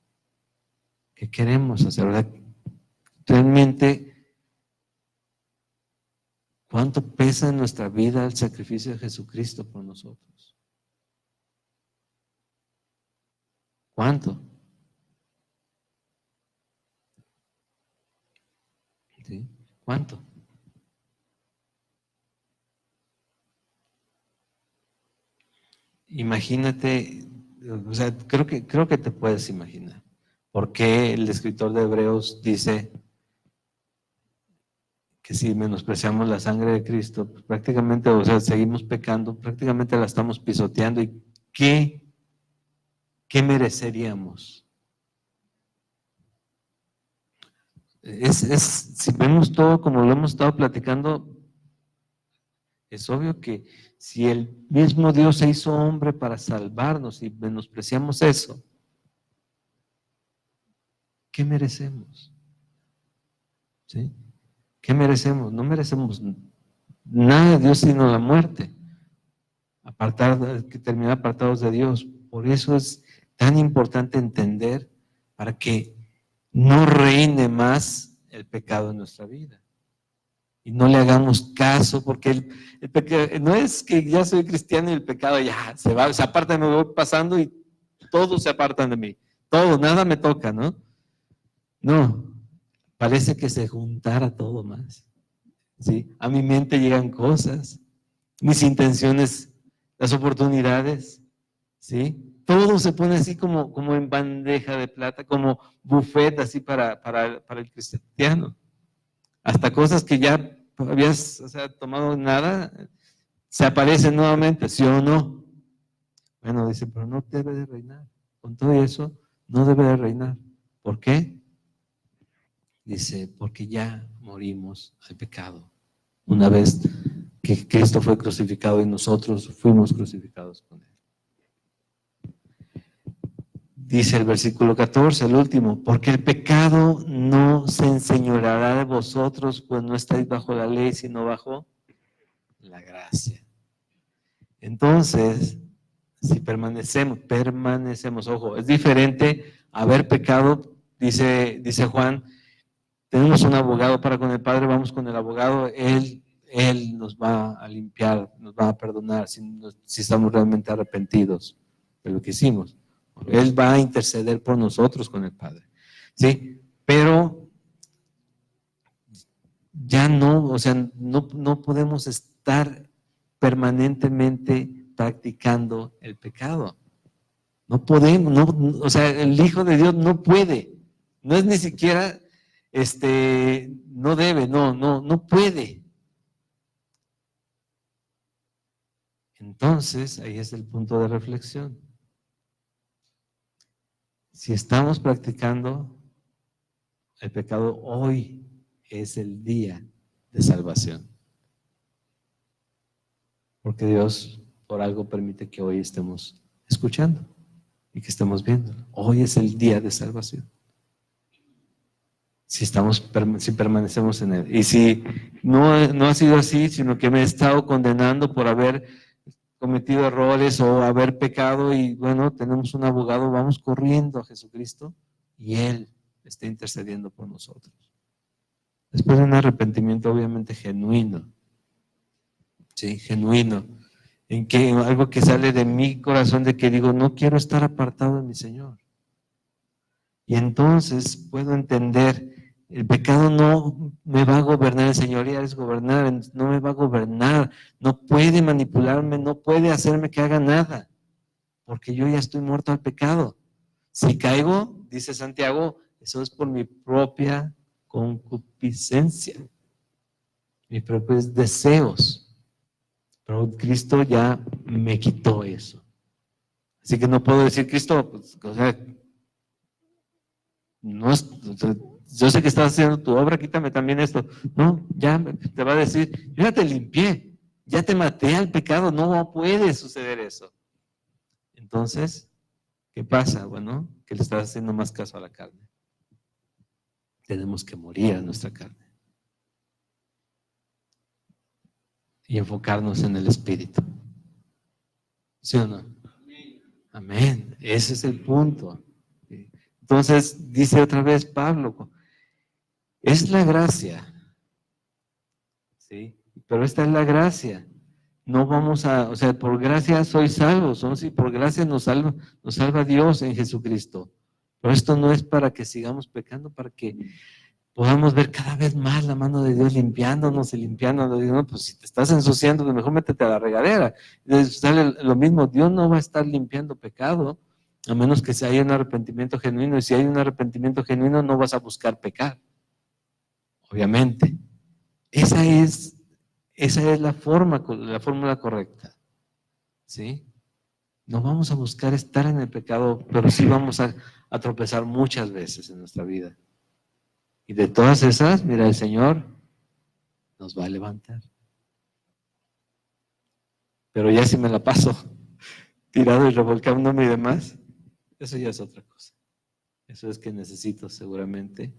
¿Qué queremos hacer? ¿Verdad? Realmente, ¿cuánto pesa en nuestra vida el sacrificio de Jesucristo por nosotros? ¿Cuánto? ¿Sí? ¿Cuánto? Imagínate, o sea, creo que te puedes imaginar. ¿Por qué el escritor de Hebreos dice que si menospreciamos la sangre de Cristo, pues prácticamente, o sea, seguimos pecando, prácticamente la estamos pisoteando? ¿Y qué mereceríamos? Si vemos todo como lo hemos estado platicando, es obvio que si el mismo Dios se hizo hombre para salvarnos y menospreciamos eso, ¿qué merecemos? ¿Sí? ¿Qué merecemos? No merecemos nada de Dios sino la muerte, terminar apartados de Dios. Por eso es tan importante entender, para que no reine más el pecado en nuestra vida y no le hagamos caso, porque el pecado no es que ya soy cristiano y el pecado ya se aparta, me voy pasando y todos se apartan de mí, todo, nada me toca, ¿no? No, parece que se juntara todo más, ¿sí? A mi mente llegan cosas, mis intenciones, las oportunidades, ¿sí? Todo se pone así como en bandeja de plata, como buffet así para el cristiano. Hasta cosas que ya habías, o sea, tomado nada, se aparecen nuevamente, ¿sí o no? Bueno, dice, pero no debe de reinar. Con todo eso, no debe de reinar. ¿Por qué? Dice, porque ya morimos al pecado. Una vez que Cristo fue crucificado y nosotros fuimos crucificados con Él. Dice el versículo 14, el último, porque el pecado no se enseñoreará de vosotros, pues no estáis bajo la ley, sino bajo la gracia. Entonces, si permanecemos, ojo, es diferente haber pecado, dice Juan, tenemos un abogado para con el Padre, vamos con el abogado, Él nos va a limpiar, nos va a perdonar si estamos realmente arrepentidos de lo que hicimos. Él va a interceder por nosotros con el Padre, ¿sí? Pero ya no, o sea, no podemos estar permanentemente practicando el pecado. No podemos, o sea, el Hijo de Dios no puede, no es ni siquiera, no debe, no puede. Entonces, ahí es el punto de reflexión. Si estamos practicando el pecado, hoy es el día de salvación. Porque Dios por algo permite que hoy estemos escuchando y que estemos viendo. Hoy es el día de salvación. Si permanecemos en Él. Y si no ha sido así, sino que me he estado condenando por haber cometido errores o haber pecado y bueno, tenemos un abogado, vamos corriendo a Jesucristo y Él está intercediendo por nosotros. Después de un arrepentimiento obviamente genuino, ¿sí? Genuino, en que algo que sale de mi corazón de que digo, no quiero estar apartado de mi Señor. Y entonces puedo entender, el pecado no me va a gobernar, el señoría es gobernar, no me va a gobernar, no puede manipularme, no puede hacerme que haga nada, porque yo ya estoy muerto al pecado. Si caigo, dice Santiago, eso es por mi propia concupiscencia, mis propios deseos. Pero Cristo ya me quitó eso. Así que no puedo decir, Cristo, pues, o sea, no es, yo sé que estás haciendo tu obra, quítame también esto. No, ya te va a decir, yo ya te limpié, ya te maté al pecado, no puede suceder eso. Entonces, ¿qué pasa? Bueno, que le estás haciendo más caso a la carne. Tenemos que morir a nuestra carne y enfocarnos en el Espíritu. ¿Sí o no? Amén. Ese es el punto. Entonces, dice otra vez Pablo, es la gracia, ¿sí? Pero esta es la gracia. No vamos o sea, por gracia soy salvo, sí, por gracia nos salva Dios en Jesucristo. Pero esto no es para que sigamos pecando, para que podamos ver cada vez más la mano de Dios limpiándonos y limpiándonos. No, pues si te estás ensuciando, mejor métete a la regadera. Entonces sale lo mismo, Dios no va a estar limpiando pecado, a menos que haya un arrepentimiento genuino. Y si hay un arrepentimiento genuino, no vas a buscar pecar, obviamente. Esa es la fórmula correcta, ¿sí? No vamos a buscar estar en el pecado, pero sí vamos a tropezar muchas veces en nuestra vida. Y de todas esas, mira, el Señor nos va a levantar. Pero ya si me la paso tirado y revolcándome y demás, eso ya es otra cosa. Eso es que necesito seguramente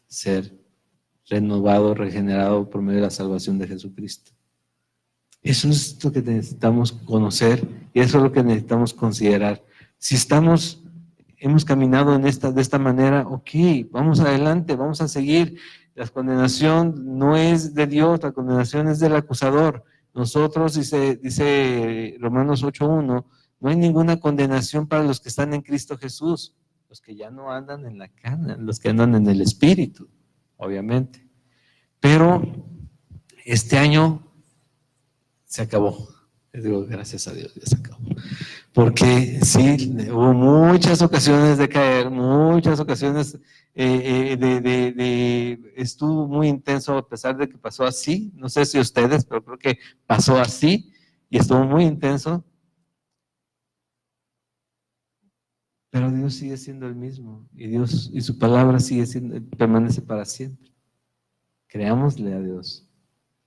ser renovado, regenerado por medio de la salvación de Jesucristo. Eso es lo que necesitamos conocer y eso es lo que necesitamos considerar. Si hemos caminado de esta manera, ok, vamos adelante, vamos a seguir. La condenación no es de Dios, la condenación es del acusador. Nosotros, dice Romanos 8:1, no hay ninguna condenación para los que están en Cristo Jesús, los que ya no andan en la carne, los que andan en el Espíritu, obviamente. Pero este año se acabó. Les digo, gracias a Dios, ya se acabó. Porque sí, hubo muchas ocasiones de caer, muchas ocasiones estuvo muy intenso a pesar de que pasó así. No sé si ustedes, pero creo que pasó así y estuvo muy intenso. Pero Dios sigue siendo el mismo y Dios y su palabra permanece para siempre. Creámosle a Dios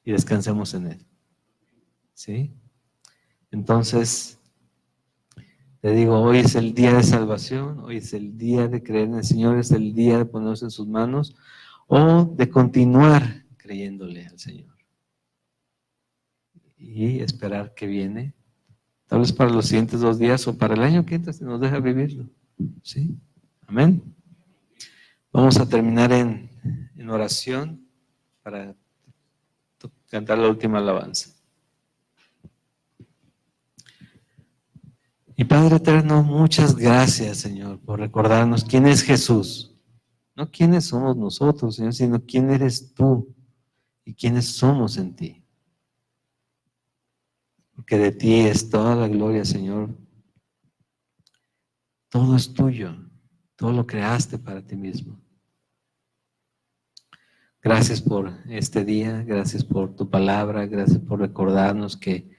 y descansemos en Él. ¿Sí? Entonces, te digo, hoy es el día de salvación, hoy es el día de creer en el Señor, es el día de ponernos en sus manos o de continuar creyéndole al Señor y esperar que viene, tal vez para los siguientes 2 días o para el año que entra, si nos deja vivirlo. ¿Sí? Amén. Vamos a terminar en oración para cantar la última alabanza. Y Padre eterno, muchas gracias, Señor, por recordarnos quién es Jesús. No quiénes somos nosotros, Señor, sino quién eres tú y quiénes somos en ti. Porque de ti es toda la gloria, Señor. Todo es tuyo, todo lo creaste para ti mismo. Gracias por este día, gracias por tu palabra, gracias por recordarnos que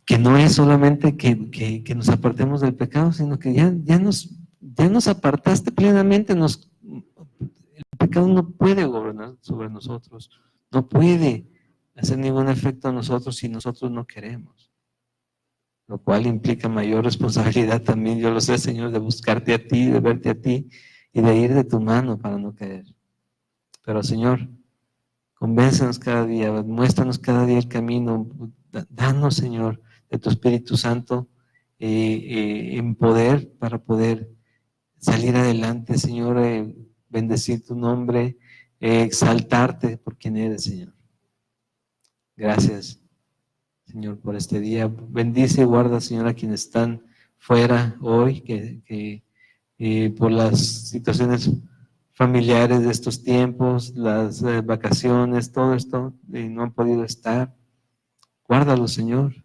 que no es solamente que nos apartemos del pecado, sino que ya nos apartaste plenamente. El pecado no puede gobernar sobre nosotros, no puede hacer ningún efecto a nosotros si nosotros no queremos, lo cual implica mayor responsabilidad también, yo lo sé, Señor, de buscarte a ti, de verte a ti y de ir de tu mano para no caer. Pero, Señor, convéncenos cada día, muéstranos cada día el camino, danos, Señor, de tu Espíritu Santo en poder para poder salir adelante, Señor, bendecir tu nombre, exaltarte por quien eres, Señor. Gracias, Señor, por este día. Bendice y guarda, Señor, a quienes están fuera hoy, que por las situaciones familiares de estos tiempos, las vacaciones, todo esto, no han podido estar. Guárdalos, Señor.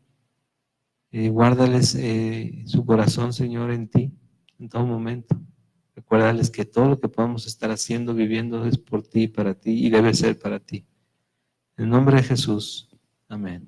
Guárdales su corazón, Señor, en ti, en todo momento. Recuérdales que todo lo que podamos estar haciendo, viviendo, es por ti, para ti, y debe ser para ti. En el nombre de Jesús. Amén.